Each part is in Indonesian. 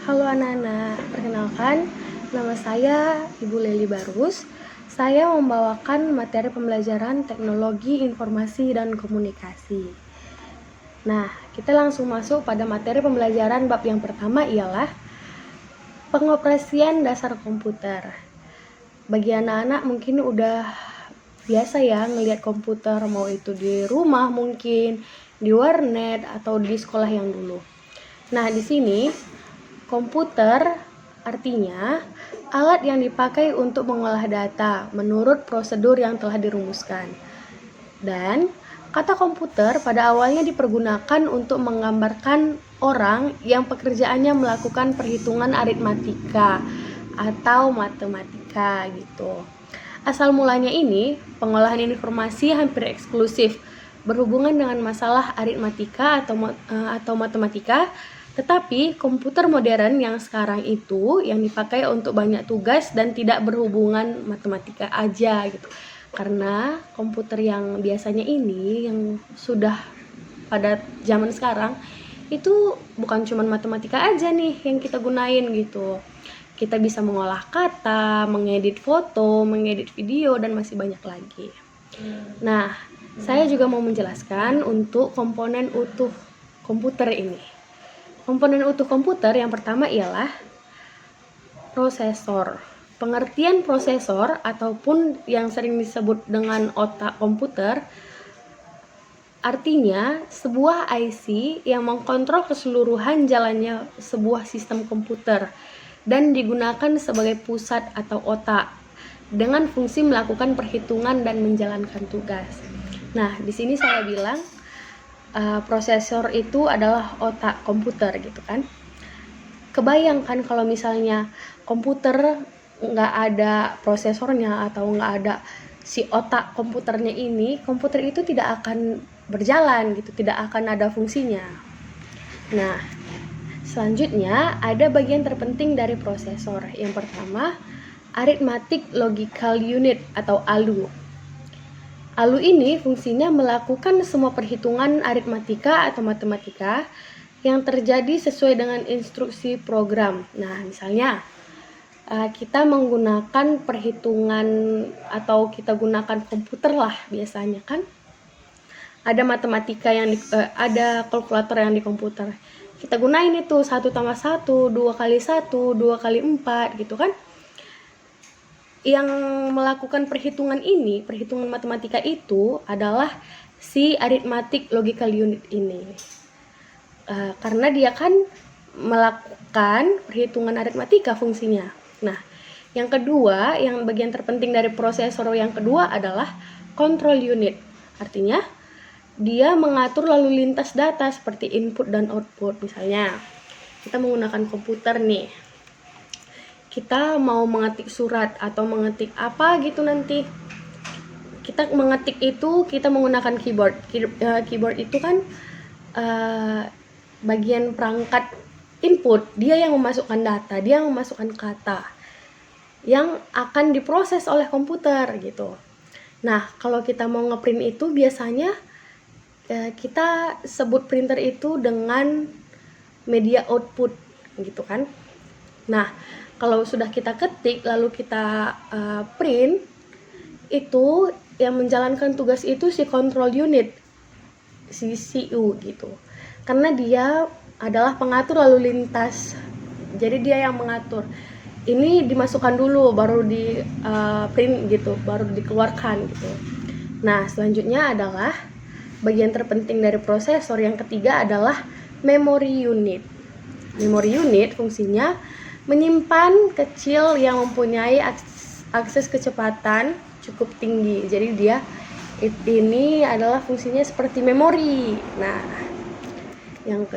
Halo anak-anak, perkenalkan nama saya Ibu Leli Barus. Saya membawakan materi pembelajaran teknologi informasi dan komunikasi. Nah, kita langsung masuk pada materi pembelajaran bab yang pertama ialah pengoperasian dasar komputer. Bagi anak-anak mungkin udah biasa ya ngelihat komputer, mau itu di rumah mungkin, di warnet atau di sekolah yang dulu. Nah, di sini komputer artinya alat yang dipakai untuk mengolah data menurut prosedur yang telah dirumuskan. Dan kata komputer pada awalnya dipergunakan untuk menggambarkan orang yang pekerjaannya melakukan perhitungan aritmatika atau matematika gitu. Asal mulanya ini, pengolahan informasi hampir eksklusif berhubungan dengan masalah aritmatika atau matematika. Tetapi komputer modern yang sekarang itu yang dipakai untuk banyak tugas dan tidak berhubungan matematika aja gitu. Karena komputer yang biasanya ini yang sudah pada zaman sekarang itu bukan cuma matematika aja nih yang kita gunain gitu. Kita bisa mengolah kata, mengedit foto, mengedit video, dan masih banyak lagi. Nah, saya juga mau menjelaskan untuk komponen utuh komputer ini. Komponen utuh komputer yang pertama ialah prosesor. Pengertian prosesor ataupun yang sering disebut dengan otak komputer artinya sebuah IC yang mengkontrol keseluruhan jalannya sebuah sistem komputer dan digunakan sebagai pusat atau otak dengan fungsi melakukan perhitungan dan menjalankan tugas. Nah, di sini saya bilang prosesor itu adalah otak komputer gitu kan. Kebayangkan kalau misalnya komputer nggak ada prosesornya atau nggak ada si otak komputernya ini, komputer itu tidak akan berjalan gitu, tidak akan ada fungsinya. Nah, selanjutnya ada bagian terpenting dari prosesor. Yang pertama, Arithmetic Logical Unit atau ALU. ALU ini fungsinya melakukan semua perhitungan aritmatika atau matematika yang terjadi sesuai dengan instruksi program. Nah, misalnya kita menggunakan perhitungan atau kita gunakan komputer lah biasanya kan. Ada matematika yang ada kalkulator yang di komputer. Kita gunain itu 1 tambah 1, 2 kali 1, 2 kali 4 gitu kan. Yang melakukan perhitungan ini, perhitungan matematika itu adalah si arithmetic logical unit ini. Karena dia kan melakukan perhitungan aritmatika fungsinya. Nah, yang kedua, yang bagian terpenting dari prosesor yang kedua adalah control unit. Artinya, dia mengatur lalu lintas data seperti input dan output. Misalnya, kita menggunakan komputer nih. Kita mau mengetik surat atau mengetik apa gitu nanti. Kita mengetik itu kita menggunakan keyboard. Keyboard itu kan bagian perangkat input, dia yang memasukkan data, dia yang memasukkan kata yang akan diproses oleh komputer gitu. Nah, kalau kita mau ngeprint itu biasanya kita sebut printer itu dengan media output gitu kan. Nah, kalau sudah kita ketik lalu kita print, itu yang menjalankan tugas itu si control unit, si CPU gitu. Karena dia adalah pengatur lalu lintas. Jadi dia yang mengatur. Ini dimasukkan dulu baru di print gitu, baru dikeluarkan gitu. Nah, selanjutnya adalah bagian terpenting dari prosesor yang ketiga adalah memory unit. Memory unit fungsinya menyimpan kecil yang mempunyai akses kecepatan cukup tinggi. Jadi dia ini adalah fungsinya seperti memori. Nah, yang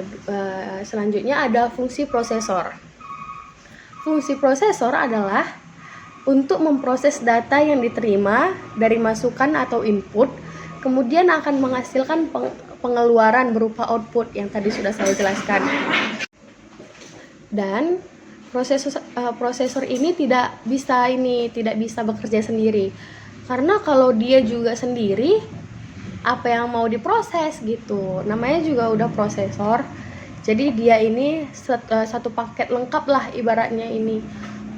selanjutnya ada fungsi prosesor. Fungsi prosesor adalah untuk memproses data yang diterima dari masukan atau input, kemudian akan menghasilkan pengeluaran berupa output yang tadi sudah saya jelaskan. Dan prosesor ini tidak bisa bekerja sendiri. Karena kalau dia juga sendiri, apa yang mau diproses gitu. Namanya juga udah prosesor. Jadi dia ini satu paket lengkap lah ibaratnya ini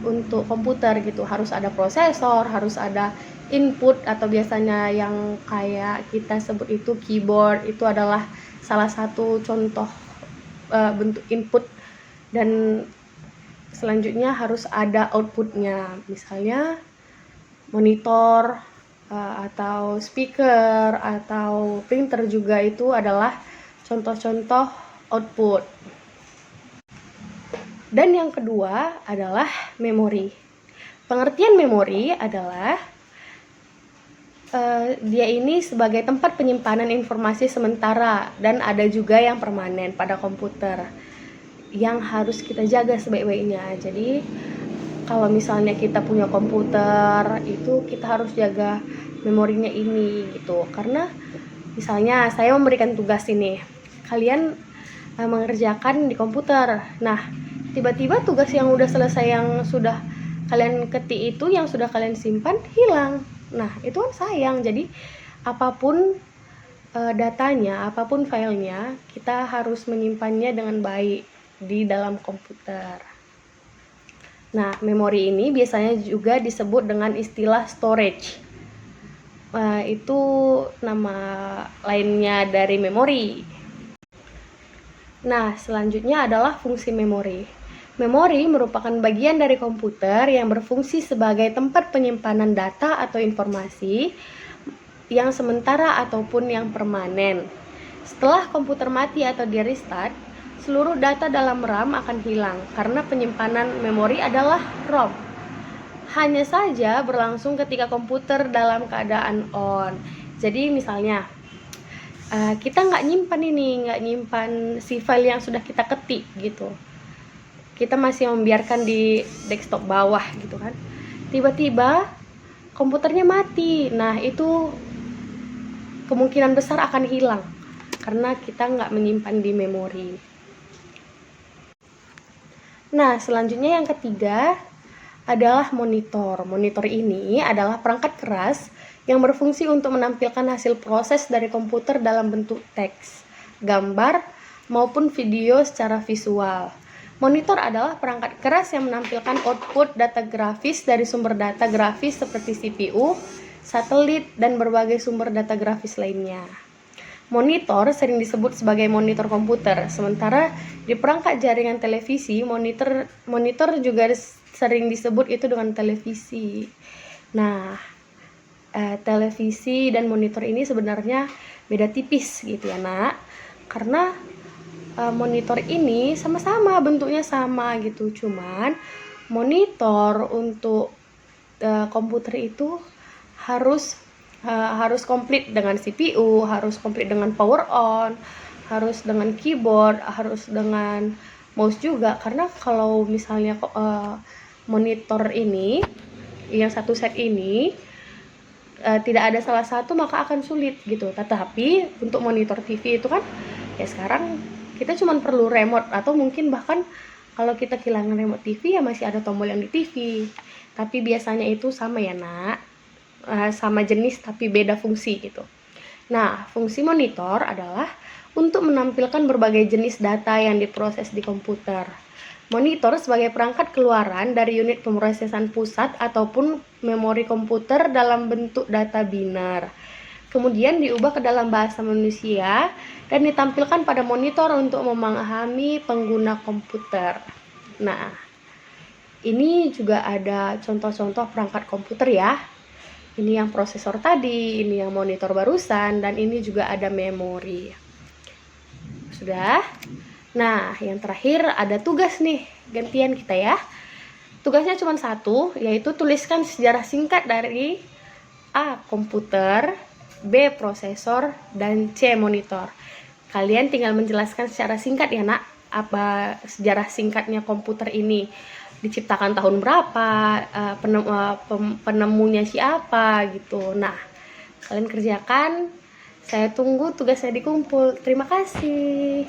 untuk komputer gitu. Harus ada prosesor, harus ada input atau biasanya yang kayak kita sebut itu keyboard, itu adalah salah satu contoh bentuk input. Dan selanjutnya harus ada outputnya, misalnya monitor atau speaker atau printer juga, itu adalah contoh-contoh output. Dan yang kedua adalah memori. Pengertian memori adalah dia ini sebagai tempat penyimpanan informasi sementara, dan ada juga yang permanen pada komputer yang harus kita jaga sebaik-baiknya. Jadi kalau misalnya kita punya komputer, itu kita harus jaga memorinya ini gitu. Karena misalnya saya memberikan tugas ini, kalian mengerjakan di komputer. Nah, tiba-tiba tugas yang udah selesai, yang sudah kalian ketik itu, yang sudah kalian simpan, hilang. Nah, itu kan sayang. Jadi apapun datanya, apapun filenya, kita harus menyimpannya dengan baik di dalam komputer. Nah, memori ini biasanya juga disebut dengan istilah storage. Itu nama lainnya dari memori. Nah, selanjutnya adalah fungsi memori. Memori merupakan bagian dari komputer yang berfungsi sebagai tempat penyimpanan data atau informasi yang sementara ataupun yang permanen. Setelah komputer mati atau di restart, seluruh data dalam RAM akan hilang karena penyimpanan memori adalah ROM. Hanya saja berlangsung ketika komputer dalam keadaan on. Jadi misalnya kita nggak nyimpan si file yang sudah kita ketik gitu. Kita masih membiarkan di desktop bawah gitu kan. Tiba-tiba komputernya mati. Nah, itu kemungkinan besar akan hilang karena kita nggak menyimpan di memori. Nah, selanjutnya yang ketiga adalah monitor. Monitor ini adalah perangkat keras yang berfungsi untuk menampilkan hasil proses dari komputer dalam bentuk teks, gambar, maupun video secara visual. Monitor adalah perangkat keras yang menampilkan output data grafis dari sumber data grafis seperti CPU, satelit, dan berbagai sumber data grafis lainnya. Monitor sering disebut sebagai monitor komputer, sementara di perangkat jaringan televisi, monitor juga sering disebut itu dengan televisi. Nah, televisi dan monitor ini sebenarnya beda tipis gitu ya nak, karena monitor ini sama-sama bentuknya sama gitu, cuman monitor untuk komputer itu harus komplit dengan CPU, harus komplit dengan power on, harus dengan keyboard, harus dengan mouse juga. Karena kalau misalnya monitor ini yang satu set ini tidak ada salah satu, maka akan sulit gitu. Tetapi untuk monitor TV itu kan ya sekarang kita cuma perlu remote, atau mungkin bahkan kalau kita kehilangan remote TV ya masih ada tombol yang di TV. Tapi biasanya itu sama ya nak, sama jenis tapi beda fungsi gitu. Nah, fungsi monitor adalah untuk menampilkan berbagai jenis data yang diproses di komputer. Monitor sebagai perangkat keluaran dari unit pemrosesan pusat ataupun memori komputer dalam bentuk data biner. Kemudian diubah ke dalam bahasa manusia dan ditampilkan pada monitor untuk memahami pengguna komputer. Nah, ini juga ada contoh-contoh perangkat komputer ya. Ini yang prosesor tadi, ini yang monitor barusan, dan ini juga ada memori. Sudah? Nah, yang terakhir ada tugas nih, gantian kita ya. Tugasnya cuma satu, yaitu tuliskan sejarah singkat dari A. komputer, B. prosesor, dan C. monitor. Kalian tinggal menjelaskan secara singkat ya nak, apa sejarah singkatnya komputer ini. Diciptakan tahun berapa, penemunya siapa gitu. Nah, kalian kerjakan, saya tunggu tugasnya dikumpul. Terima kasih.